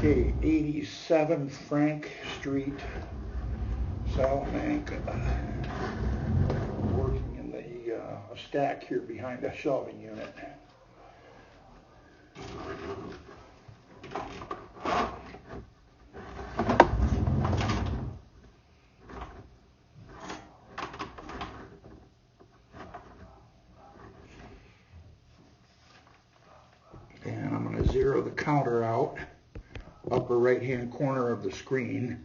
Okay, 87 Frank Street, Salamanca. Working in the stack here behind a shelving unit. And I'm going to zero the counter out, upper right hand corner of the screen.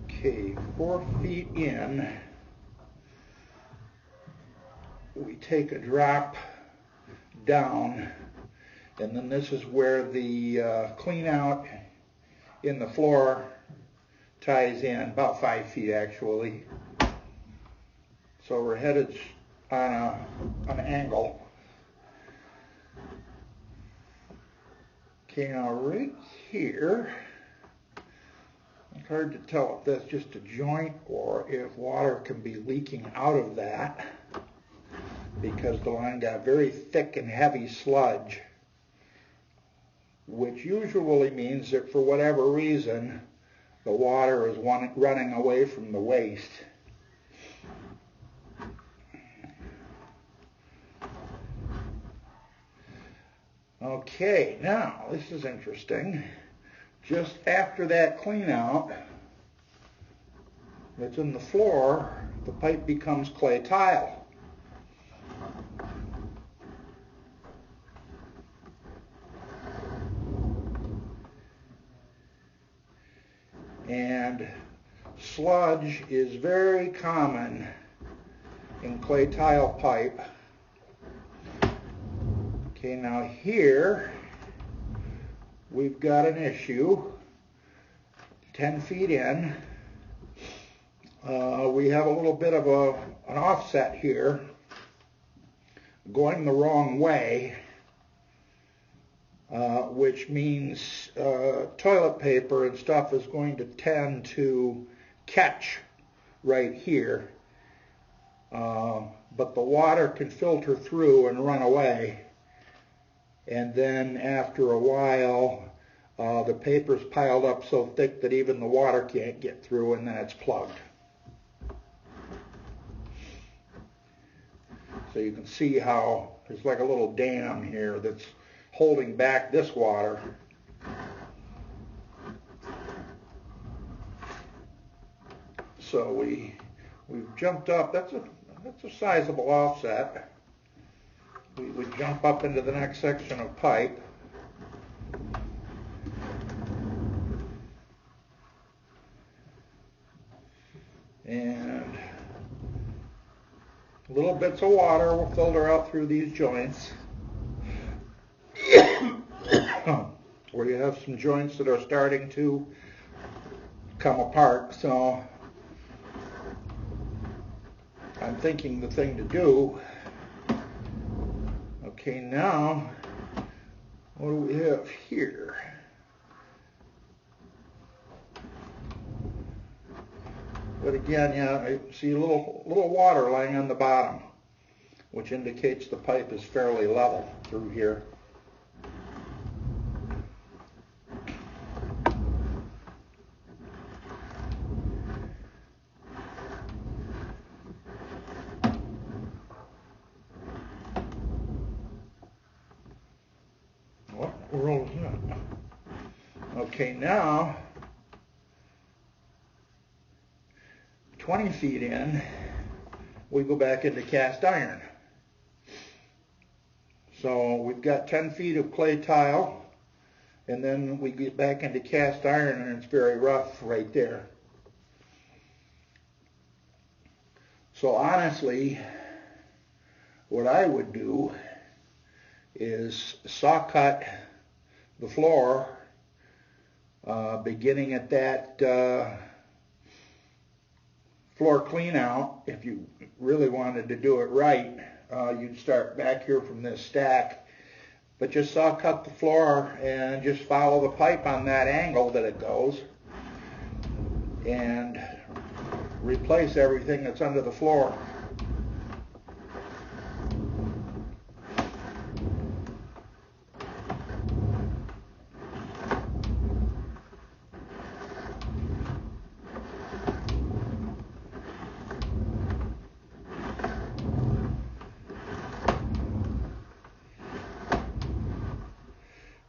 Okay, 4 feet in, we take a drop down, and then this is where the clean out in the floor ties in, about 5 feet actually. So we're headed on an angle. Okay, now right here, it's hard to tell if that's just a joint or if water can be leaking out of that, because the line got very thick and heavy sludge, which usually means that for whatever reason the water is running away from the waste. Okay, now this is interesting. Just after that clean out that's in the floor, the pipe becomes clay tile. And sludge is very common in clay tile pipe. Okay, now here we've got an issue. 10 feet in, we have a little bit of an offset here going the wrong way, which means toilet paper and stuff is going to tend to catch right here, but the water can filter through and run away, and then after a while the paper's piled up so thick that even the water can't get through, and then it's plugged. So you can see how there's like a little dam here that's holding back this water. So we've jumped up. That's a sizable offset. We jump up into the next section of pipe. And little bits of water will filter out through these joints. Where you have some joints that are starting to come apart. So I'm thinking the thing to do. Okay, now what do we have here? But again, yeah, I see a little water lying on the bottom, which indicates the pipe is fairly level through here. What world is that? Okay, now 20 feet in, we go back into cast iron. So we've got 10 feet of clay tile, and then we get back into cast iron, and it's very rough right there. So honestly, what I would do is saw cut the floor, beginning at that floor clean out, if you really wanted to do it right, you'd start back here from this stack, but just saw cut the floor and just follow the pipe on that angle that it goes and replace everything that's under the floor.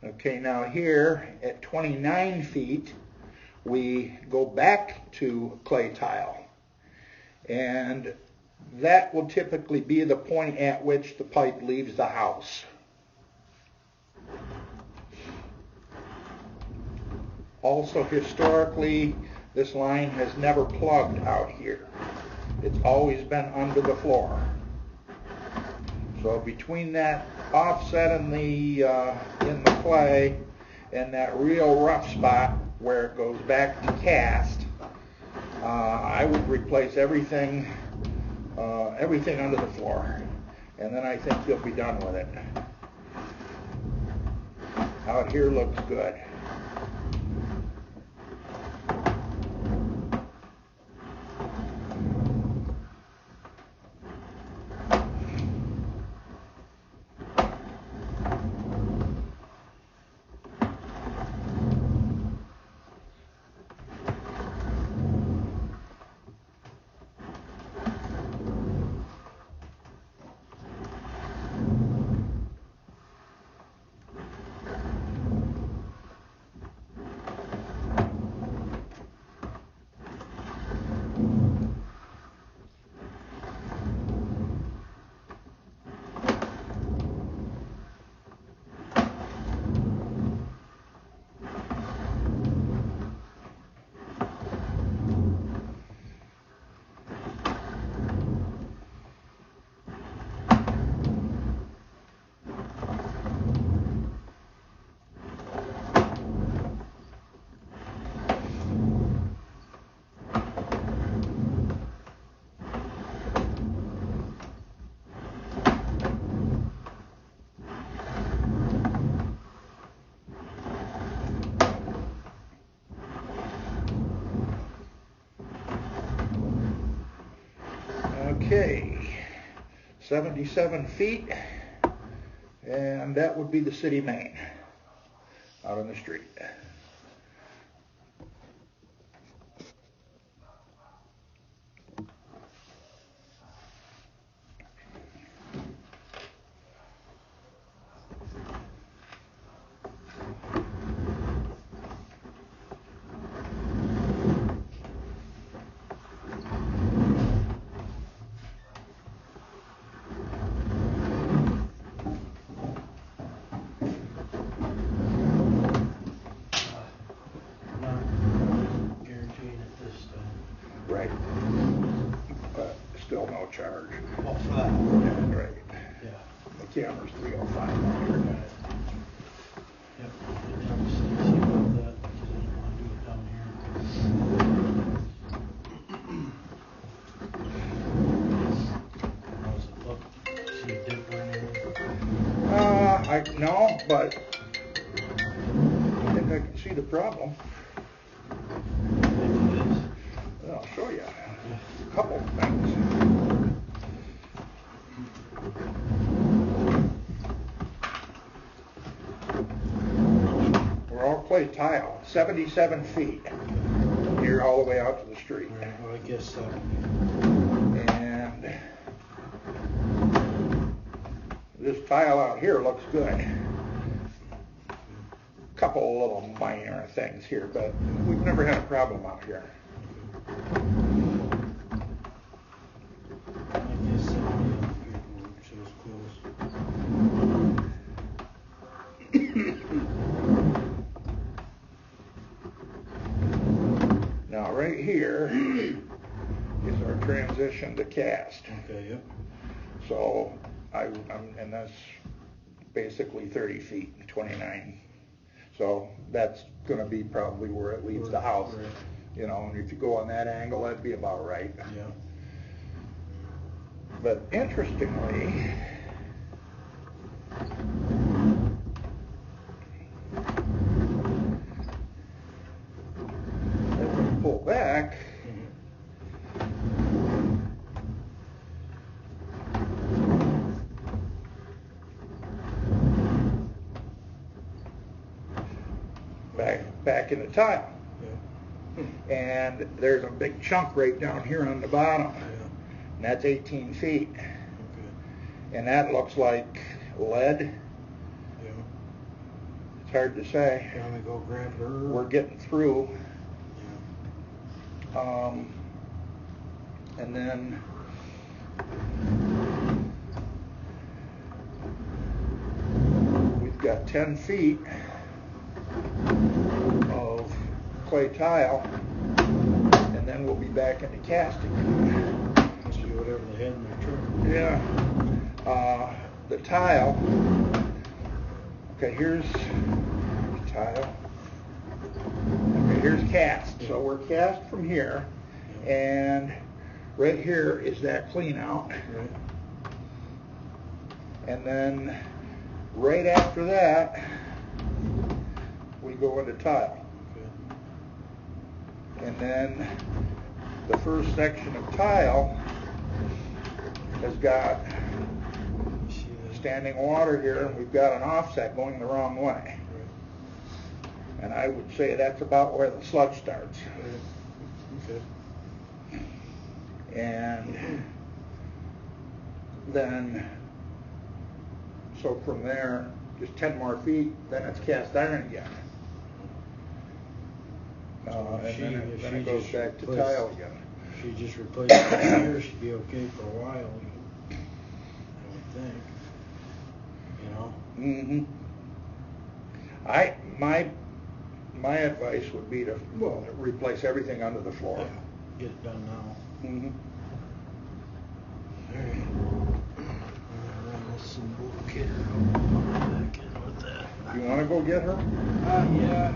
Okay, now here at 29 feet, we go back to clay tile. And that will typically be the point at which the pipe leaves the house. Also, historically, this line has never plugged out here. It's always been under the floor. So between that offset in the clay and that real rough spot where it goes back to cast, I would replace everything under the floor, and then I think you'll be done with it. Out here looks good. Okay, 77 feet, and that would be the city main out on the street. Right. But still no charge. Oh, for that. Yeah, right. Yeah. The camera's 305 on here. Yep. See about that, because I didn't want to do it down here. How's it look? See a dip or anything? No, but I think I can see the problem. I'll show you a couple of things. We're all clay tile, 77 feet here all the way out to the street. All right, well, I guess so. And this tile out here looks good. Couple of little minor things here, but we've never had a problem out here. I guess paperwork shows close. Now right here is our transition to cast. Okay, yep. So and that's basically 30 feet, 29. So that's going to be probably where it leaves the house. Right. You know, and if you go on that angle, that'd be about right. Yeah. But interestingly, as we pull back, back in the tile. Yeah. And there's a big chunk right down here on the bottom. Yeah. And that's 18 feet. Okay. And that looks like lead. Yeah. It's hard to say. You want me to go grab her? We're getting through. Yeah. And then we've got 10 feet of clay tile, and then we'll be back into casting. Must be whatever they had in their truck. Yeah. The tile. Okay, here's tile. Okay, here's cast. So we're cast from here, and right here is that clean out. Right. And then right after that, we go into tile. Okay. And then the first section of tile has got See that? standing water here, and we've got an offset going the wrong way. Right. And I would say that's about where the sludge starts. Right. Okay. And then, so from there, just 10 more feet, then it's cast iron again. And then it goes back to tile again. If she just replaced it here, she'd be okay for a while, I would think. You know? My advice would be to, well, replace everything under the floor. Yeah. Get it done now. Mm-hmm. All right. I'm gonna run this and we'll get her back in with that. You want to go get her? Yeah.